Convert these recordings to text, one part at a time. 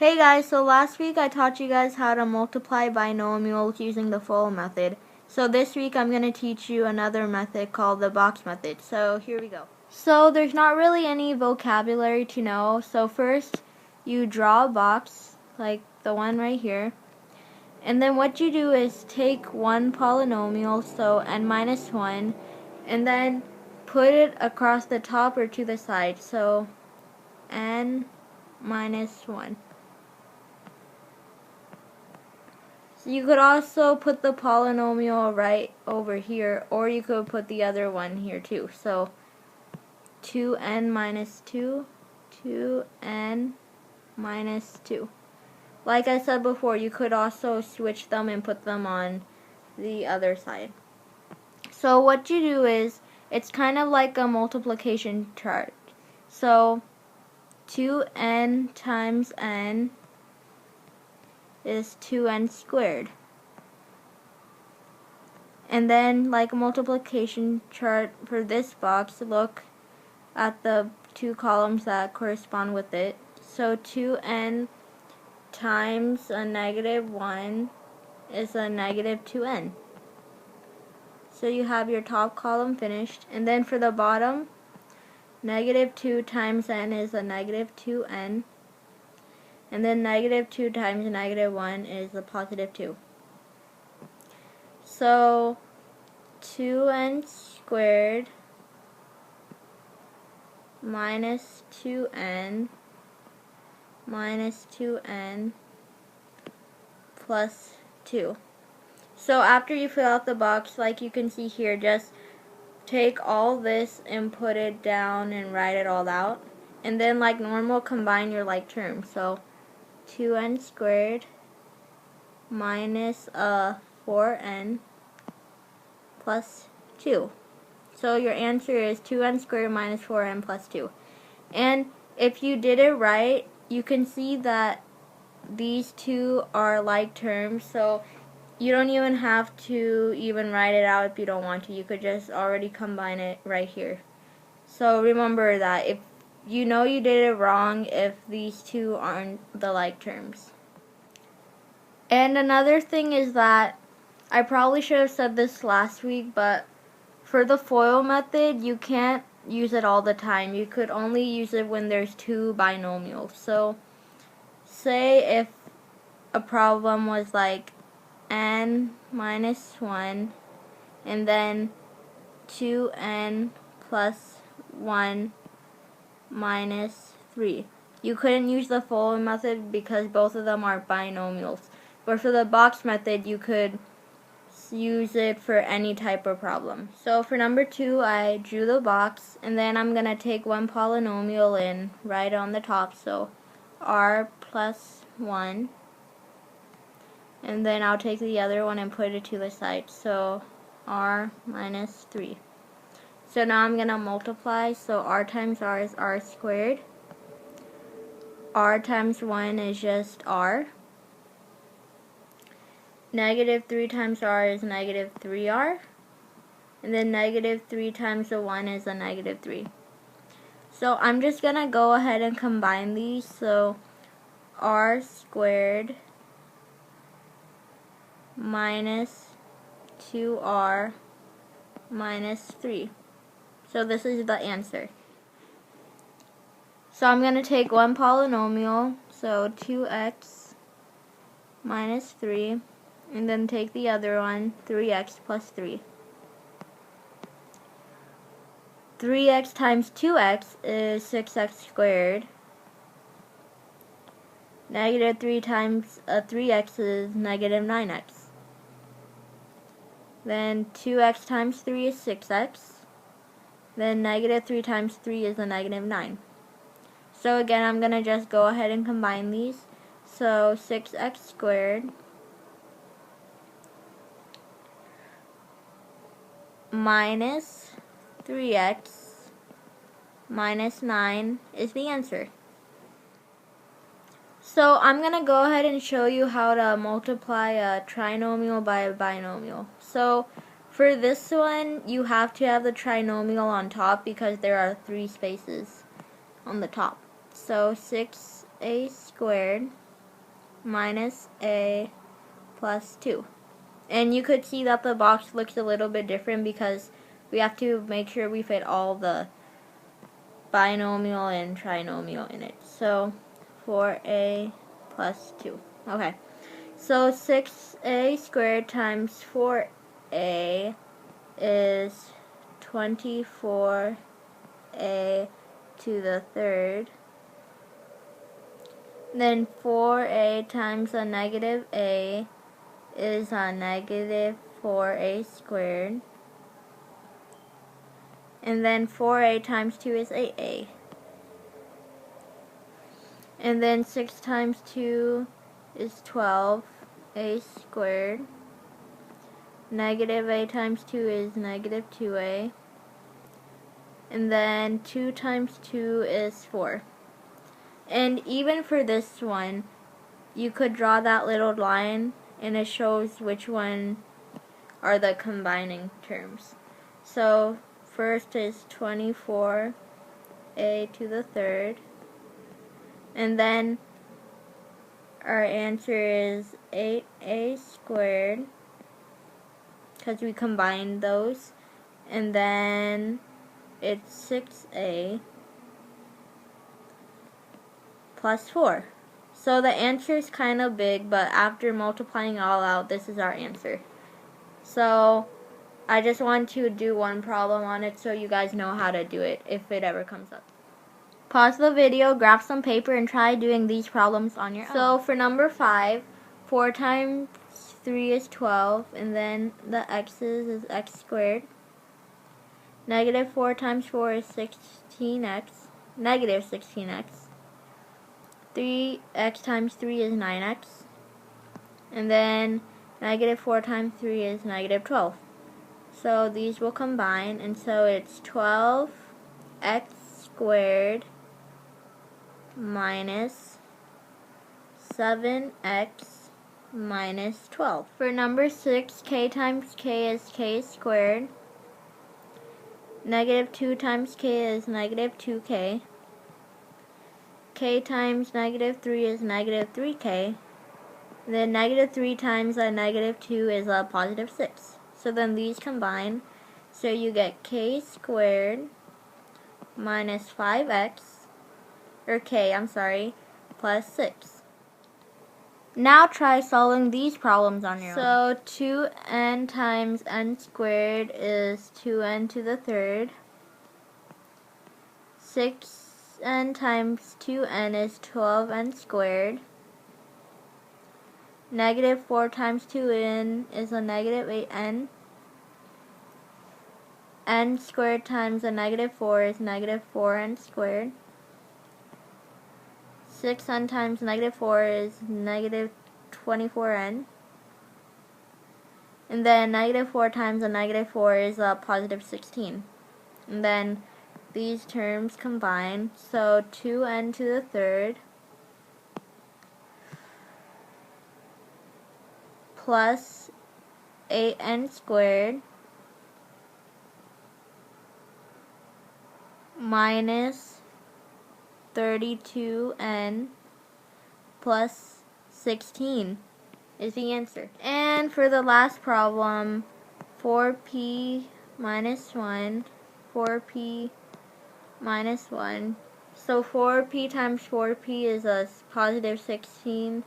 Hey guys, so last week I taught you guys how to multiply binomials using the FOIL method. So this week I'm going to teach you another method called the box method. So here we go. So there's not really any vocabulary to know. So first you draw a box like the one right here. And then what you do is take one polynomial, so n minus 1, and then put it across the top or to the side. So n minus 1. So you could also put the polynomial right over here, or you could put the other one here too. So 2n minus 2, 2n minus 2. Like I said before, you could also switch them and put them on the other side. So what you do is, it's kind of like a multiplication chart. So 2n times n is 2n squared. And then, like a multiplication chart for this box, look at the two columns that correspond with it. So 2n times a negative 1 is a negative 2n. So you have your top column finished. And then for the bottom, negative 2 times n is a negative 2n. And then negative 2 times negative 1 is a positive 2. So 2n squared minus 2n minus 2n plus 2. So after you fill out the box, like you can see here, just take all this and put it down and write it all out. And then, like normal, combine your like terms. So 2n squared minus 4n plus 2. So your answer is 2n squared minus 4n plus 2. And if you did it right, you can see that these two are like terms, so you don't even have to even write it out if you don't want to. You could just already combine it right here. So remember that if you know you did it wrong if these two aren't the like terms. And another thing is that I probably should have said this last week, but for the FOIL method, you can't use it all the time. You could only use it when there's two binomials. So say if a problem was like n minus 1 and then 2n plus 1 minus 3. You couldn't use the FOIL method because both of them are binomials. But for the box method, you could use it for any type of problem. So for number 2, I drew the box, and then I'm going to take one polynomial and write on the top. So r plus 1. And then I'll take the other one and put it to the side. So r minus 3. So now I'm going to multiply. So r times r is r squared. R times 1 is just r. Negative 3 times r is negative 3r. And then negative 3 times a 1 is a negative 3. So I'm just going to go ahead and combine these. So r squared minus 2r minus 3. So this is the answer. So I'm going to take one polynomial, so 2x minus 3, and then take the other one, 3x plus 3. 3x times 2x is 6x squared. Negative 3 times 3x is negative 9x. Then 2x times 3 is 6x. Then negative 3 times 3 is a negative 9. So again, I'm going to just go ahead and combine these. So 6x squared minus 3x minus 9 is the answer. So I'm going to go ahead and show you how to multiply a trinomial by a binomial. So for this one, you have to have the trinomial on top because there are 3 spaces on the top. So 6a squared minus a plus 2. And you could see that the box looks a little bit different because we have to make sure we fit all the binomial and trinomial in it. So 4a plus 2. Okay. So 6a squared times 4a is 24a to the third. Then 4a times a negative a is a negative 4a squared. And then 4a times 2 is 8a. And then 6 times 2 is 12a squared. Negative a times 2 is negative 2a. And then 2 times 2 is 4. And even for this one, you could draw that little line and it shows which one are the combining terms. So first is 24a to the third. And then our answer is 8a squared because we combined those. And then it's 6a plus 4. So the answer is kind of big, but after multiplying it all out, this is our answer. So I just want to do one problem on it so you guys know how to do it if it ever comes up. Pause the video, grab some paper, and try doing these problems on your own. So for number 5, 4 times 3 is 12, and then the x's is x squared. Negative 4 times 4 is 16x, negative 16x. 3x times 3 is 9x. And then negative 4 times 3 is negative 12. So these will combine, and so it's 12x squared minus 7x minus 12. For number 6, k times k is k squared. Negative 2 times k is negative 2k. K times negative 3 is negative 3k. Then negative 3 times a negative 2 is a positive 6. So then these combine. So you get k squared minus 5x, or k, I'm sorry, plus 6. Now try solving these problems on your own. So 2n times n squared is 2n to the third. 6n times 2n is 12n squared. Negative 4 times 2n is a negative 8n. N squared times a negative 4 is negative 4n squared. 6n times negative 4 is negative 24n. And then negative 4 times a negative 4 is a positive 16. And then these terms combine. So 2n to the third plus 8n squared minus 32n plus 16 is the answer. And for the last problem, 4p minus 1, 4p minus 1. So 4p times 4p is a positive 16p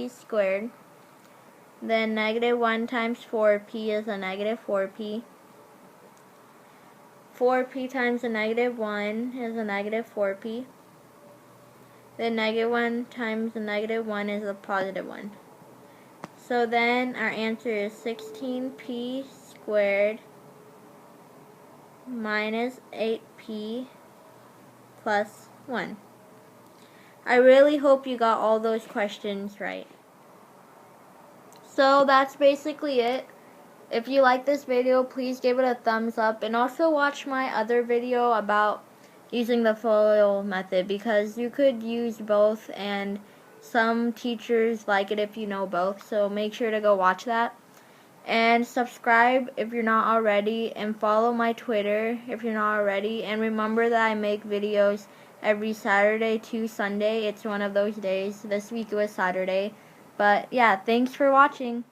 squared. Then negative 1 times 4p is a negative 4p. 4p times a negative 1 is a negative 4p. Then negative 1 times a negative 1 is a positive 1. So then our answer is 16p squared minus 8p plus 1. I really hope you got all those questions right. So that's basically it. If you like this video, please give it a thumbs up, and also watch my other video about using the FOIL method, because you could use both and some teachers like it if you know both, so make sure to go watch that. And subscribe if you're not already, and follow my Twitter if you're not already, and remember that I make videos every Saturday to Sunday. It's one of those days. This week it was Saturday. But yeah, thanks for watching.